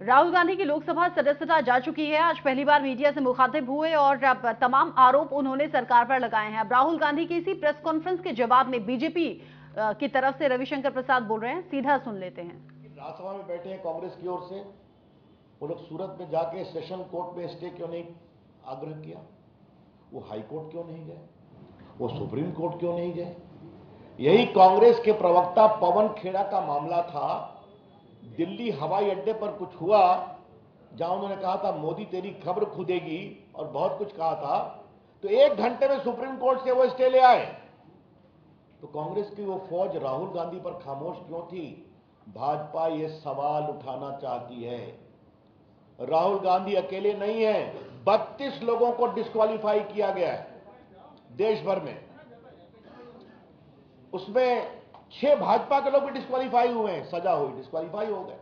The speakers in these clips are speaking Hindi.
राहुल गांधी की लोकसभा सदस्यता जा चुकी है। आज पहली बार मीडिया से मुखातिब हुए और अब तमाम आरोप उन्होंने सरकार पर लगाए हैं। अब राहुल गांधी की इसी प्रेस कॉन्फ्रेंस के जवाब में बीजेपी की तरफ से रविशंकर प्रसाद बोल रहे हैं, सीधा सुन लेते हैं। राज्यसभा में बैठे हैं कांग्रेस की ओर से, वो लोग सूरत में जाके सेशन कोर्ट में स्टे क्यों नहीं आग्रह किया? वो हाई कोर्ट क्यों नहीं गए? वो सुप्रीम कोर्ट क्यों नहीं गए? यही कांग्रेस के प्रवक्ता पवन खेड़ा का मामला था। दिल्ली हवाई अड्डे पर कुछ हुआ जहां उन्होंने कहा था मोदी तेरी खबर खुदेगी और बहुत कुछ कहा था, तो 1 घंटे में सुप्रीम कोर्ट से वो स्टे ले आए। तो कांग्रेस की वो फौज राहुल गांधी पर खामोश क्यों थी? भाजपा ये सवाल उठाना चाहती है। राहुल गांधी अकेले नहीं है, 32 लोगों को डिस्क्वालीफाई किया गया है देश भर में। उसमें 6 भाजपा के लोग भी डिस्क्वालीफाई हुए हैं, सजा हुई, डिस्क्वालीफाई हो गए।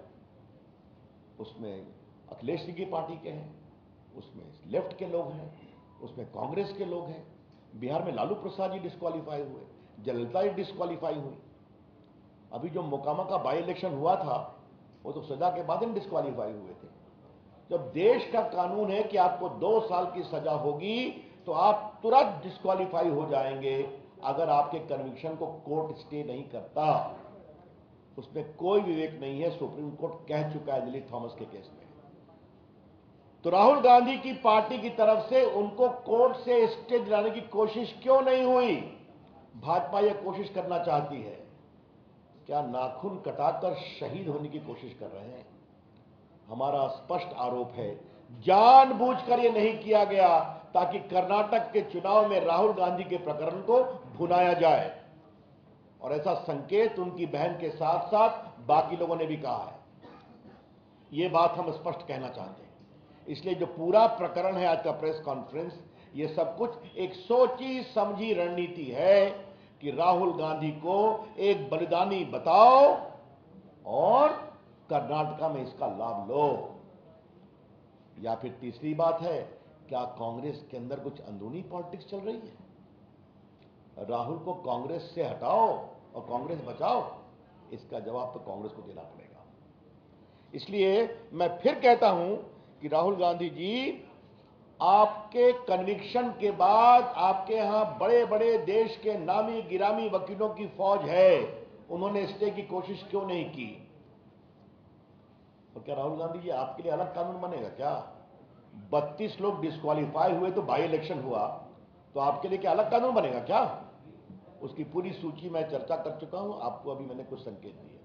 उसमें अखिलेश जी की पार्टी के हैं, उसमें लेफ्ट के लोग हैं, उसमें कांग्रेस के लोग हैं। बिहार में लालू प्रसाद जी डिस्क्वालीफाई हुए, जयललिता जी डिस्क्वालीफाई हुई। अभी जो मोकामा का बाई इलेक्शन हुआ था वो तो सजा के बाद ही डिस्क्वालीफाई हुए थे। जब देश का कानून है कि आपको 2 साल की सजा होगी तो आप तुरंत डिस्क्वालीफाई हो जाएंगे अगर आपके कन्विक्शन को कोर्ट स्टे नहीं करता। उसमें कोई विवेक नहीं है, सुप्रीम कोर्ट कह चुका है दिलीप थॉमस के केस में। तो राहुल गांधी की पार्टी की तरफ से उनको कोर्ट से स्टे दिलाने की कोशिश क्यों नहीं हुई? भाजपा यह कोशिश करना चाहती है। क्या नाखून कटाकर शहीद होने की कोशिश कर रहे हैं? हमारा स्पष्ट आरोप है, जानबूझकर यह नहीं किया गया ताकि कर्नाटक के चुनाव में राहुल गांधी के प्रकरण को भुनाया जाए। और ऐसा संकेत उनकी बहन के साथ साथ बाकी लोगों ने भी कहा है। यह बात हम स्पष्ट कहना चाहते हैं। इसलिए जो पूरा प्रकरण है आज का प्रेस कॉन्फ्रेंस, यह सब कुछ एक सोची समझी रणनीति है कि राहुल गांधी को एक बलिदानी बताओ और कर्नाटका में इसका लाभ लो। या फिर तीसरी बात है, क्या कांग्रेस के अंदर कुछ अंदरूनी पॉलिटिक्स चल रही है? राहुल को कांग्रेस से हटाओ और कांग्रेस बचाओ, इसका जवाब तो कांग्रेस को देना पड़ेगा। इसलिए मैं फिर कहता हूं कि राहुल गांधी जी, आपके कन्विक्शन के बाद आपके यहां बड़े बड़े देश के नामी गिरामी वकीलों की फौज है, उन्होंने स्टे की कोशिश क्यों नहीं की? और क्या राहुल गांधी जी आपके लिए अलग कानून बनेगा क्या? 32 लोग डिस्क्वालीफाई हुए तो बाई इलेक्शन हुआ, तो आपके लिए क्या अलग कानून बनेगा क्या? उसकी पूरी सूची मैं चर्चा कर चुका हूं, आपको अभी मैंने कुछ संकेत दिए।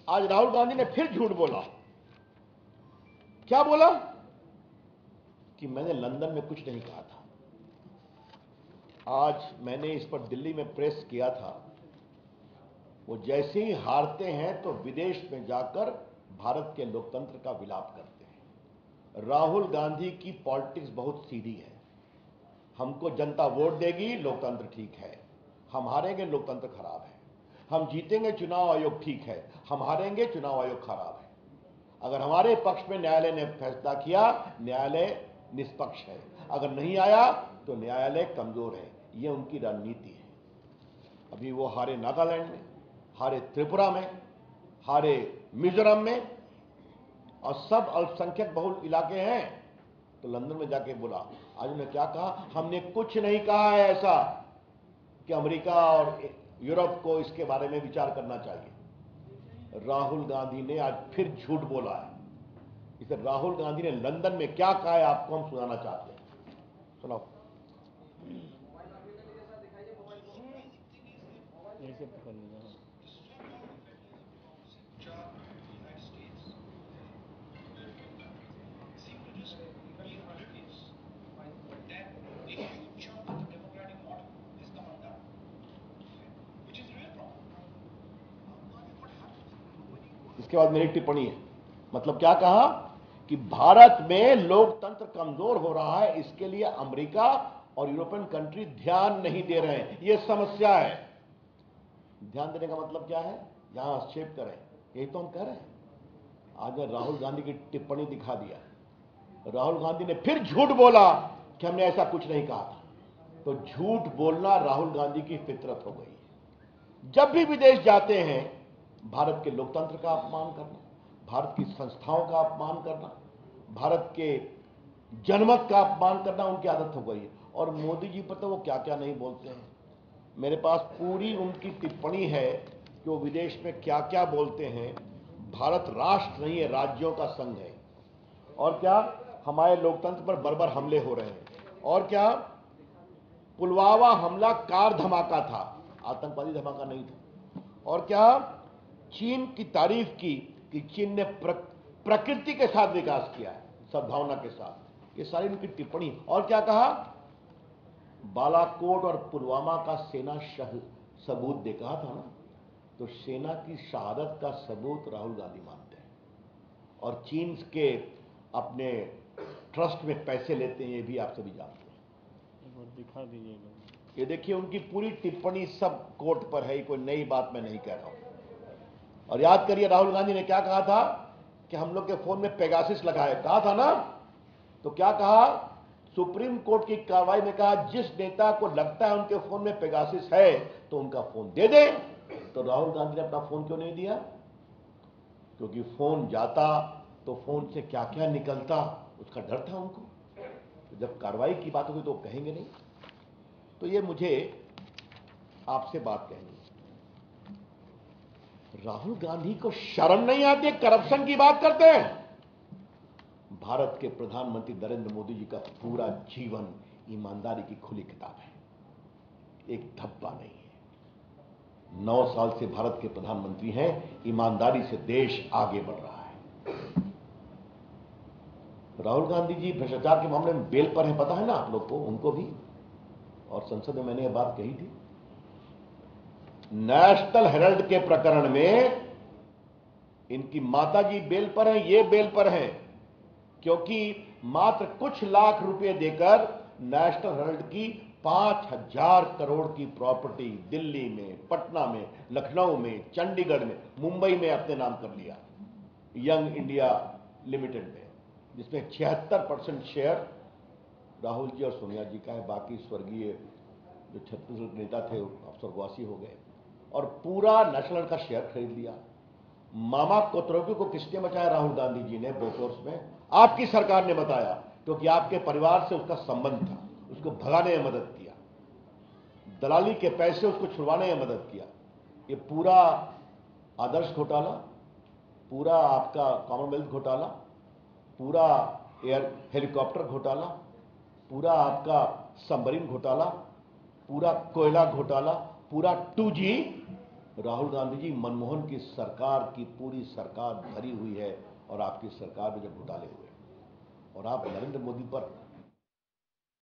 आज राहुल गांधी ने फिर झूठ बोला। क्या बोला? कि मैंने लंदन में कुछ नहीं कहा था। आज मैंने इस पर दिल्ली में प्रेस किया था। वो जैसे ही हारते हैं तो विदेश में जाकर भारत के लोकतंत्र का विलाप करते हैं। राहुल गांधी की पॉलिटिक्स बहुत सीधी है। हमको जनता वोट देगी, लोकतंत्र ठीक है। हम हारेंगे, लोकतंत्र खराब है। हम जीतेंगे, चुनाव आयोग ठीक है। हम हारेंगे, चुनाव आयोग खराब है। अगर हमारे पक्ष में न्यायालय ने फैसला किया, न्यायालय निष्पक्ष है। अगर नहीं आया तो न्यायालय कमजोर है। यह उनकी रणनीति है। अभी वो हारे नागालैंड में, हारे त्रिपुरा में, हारे मिजोरम में, और सब अल्पसंख्यक बहुल इलाके हैं। तो लंदन में जाके बोला। आज उन्होंने क्या कहा? हमने कुछ नहीं कहा है ऐसा कि अमेरिका और यूरोप को इसके बारे में विचार करना चाहिए। राहुल गांधी ने आज फिर झूठ बोला है। इसे राहुल गांधी ने लंदन में क्या कहा है आपको हम सुनाना चाहते हैं। सुनाओ। इसके बाद मेरी टिप्पणी है। मतलब क्या कहा? कि भारत में लोकतंत्र कमजोर हो रहा है, इसके लिए अमेरिका और यूरोपियन कंट्री ध्यान नहीं दे रहे हैं। यह समस्या है। ध्यान देने का मतलब क्या है? यहां हस्तक्षेप करें, यही तो हम कह रहे हैं। आज राहुल गांधी की टिप्पणी दिखा दिया। राहुल गांधी ने फिर झूठ बोला कि हमने ऐसा कुछ नहीं कहा था। तो झूठ बोलना राहुल गांधी की फितरत हो गई है। जब भी विदेश जाते हैं, भारत के लोकतंत्र का अपमान करना, भारत की संस्थाओं का अपमान करना, भारत के जनमत का अपमान करना उनकी आदत हो गई है। और मोदी जी पर तो वो क्या क्या नहीं बोलते हैं। मेरे पास पूरी उनकी टिप्पणी है कि वो विदेश में क्या क्या बोलते हैं। भारत राष्ट्र नहीं है, राज्यों का संघ है। और क्या हमारे लोकतंत्र पर बर्बर हमले हो रहे हैं। और क्या पुलवामा हमला कार धमाका था, आतंकवादी धमाका नहीं था। और क्या चीन की तारीफ की कि चीन ने प्रकृति के साथ विकास किया है, सद्भावना के साथ। ये सारी उनकी टिप्पणी। और क्या कहा, बालाकोट और पुलवामा का सेना सबूत दे, कहा था ना। तो सेना की शहादत का सबूत राहुल गांधी मानते हैं। और चीन के अपने ट्रस्ट में पैसे लेते हैं, ये भी आप सभी जानते हैं। एक बार दिखा दीजिएगा। ये देखिए उनकी पूरी टिप्पणी सब कोर्ट पर है, कोई नई बात मैं नहीं कह रहा हूं। और याद करिए राहुल गांधी ने क्या कहा था कि हम लोग के फोन में पेगासिस लगा है, कहा था ना। तो क्या कहा, सुप्रीम कोर्ट की कार्रवाई में कहा जिस नेता को लगता है उनके फोन में पेगासिस है तो उनका फोन दे दे। तो राहुल गांधी ने अपना फोन क्यों नहीं दिया? क्योंकि फोन जाता तो फोन से क्या क्या निकलता उसका डर था उनको। तो जब कार्रवाई की बात होगी तो कहेंगे नहीं। तो ये मुझे आपसे बात कहनी है, राहुल गांधी को शर्म नहीं आती, करप्शन की बात करते हैं। भारत के प्रधानमंत्री नरेंद्र मोदी जी का पूरा जीवन ईमानदारी की खुली किताब है, एक धब्बा नहीं है। 9 साल से भारत के प्रधानमंत्री हैं, ईमानदारी से देश आगे बढ़ रहा है। राहुल गांधी जी भ्रष्टाचार के मामले में बेल पर हैं, पता है ना आप लोग को, उनको भी। और संसद में मैंने यह बात कही थी। नेशनल हेराल्ड के प्रकरण में इनकी माताजी बेल पर हैं, ये बेल पर हैं, क्योंकि मात्र कुछ लाख रुपए देकर नेशनल हेराल्ड की 5000 करोड़ की प्रॉपर्टी दिल्ली में, पटना में, लखनऊ में, चंडीगढ़ में, मुंबई में अपने नाम कर लिया, यंग इंडिया लिमिटेड में, जिसमें 76% शेयर राहुल जी और सोनिया जी का है। बाकी स्वर्गीय जो छत्तीसगढ़ के नेता थे अब स्वर्गवासी हो गए। और पूरा नेशनल का शेयर खरीद लिया। मामा कोतरोगी को किसने बचाया? राहुल गांधी जी ने बोफोर्स में। आपकी सरकार ने बताया, क्योंकि आपके परिवार से उसका संबंध था। उसको भगाने में मदद किया, दलाली के पैसे उसको छुड़वाने में मदद किया। ये पूरा आदर्श घोटाला, पूरा आपका कॉमनवेल्थ घोटाला, पूरा एयर हेलीकॉप्टर घोटाला, पूरा आपका सबमरीन घोटाला, पूरा कोयला घोटाला, पूरा 2G राहुल गांधी जी मनमोहन की सरकार की पूरी सरकार भरी हुई है। और आपकी सरकार में जब घोटाले हुए और आप नरेंद्र मोदी पर